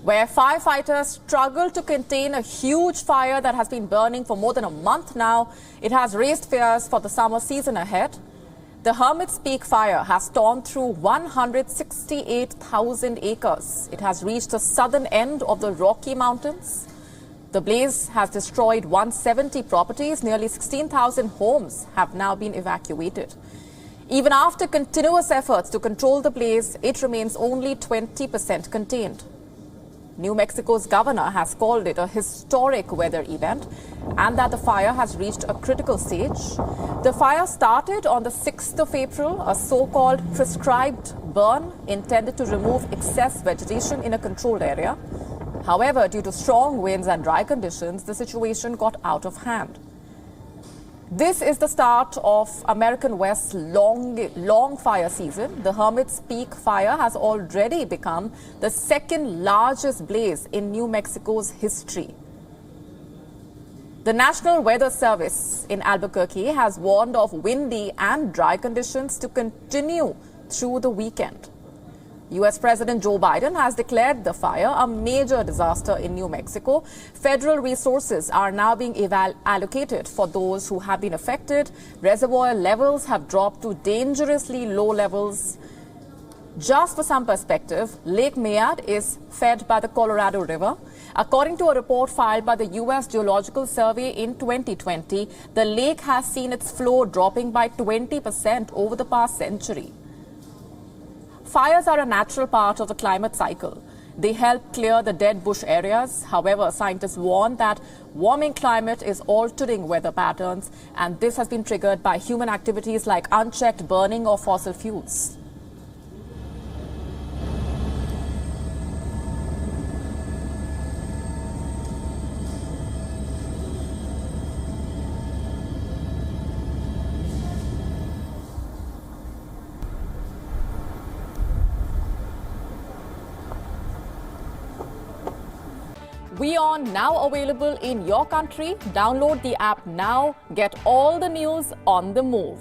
where firefighters struggle to contain a huge fire that has been burning for more than a month now. It has raised fears for the summer season ahead. The Hermits Peak fire has torn through 168,000 acres. It has reached the southern end of the Rocky Mountains. The blaze has destroyed 170 properties. Nearly 16,000 homes have now been evacuated. Even after continuous efforts to control the blaze, it remains only 20% contained. New Mexico's governor has called it a historic weather event and that the fire has reached a critical stage. The fire started on the 6th of April, a so-called prescribed burn intended to remove excess vegetation in a controlled area. However, due to strong winds and dry conditions, the situation got out of hand. This is the start of American West's long fire season. The Hermits Peak fire has already become the second largest blaze in New Mexico's history. The National Weather Service in Albuquerque has warned of windy and dry conditions to continue through the weekend. U.S. President Joe Biden has declared the fire a major disaster in New Mexico. Federal resources are now being allocated for those who have been affected. Reservoir levels have dropped to dangerously low levels. Just for some perspective, Lake Mayad is fed by the Colorado River. According to a report filed by the U.S. Geological Survey in 2020, the lake has seen its flow dropping by 20% over the past century. Fires are a natural part of the climate cycle. They help clear the dead bush areas. However, scientists warn that warming climate is altering weather patterns, and this has been triggered by human activities like unchecked burning of fossil fuels. WION now available in your country. Download the app now. Get all the news on the move.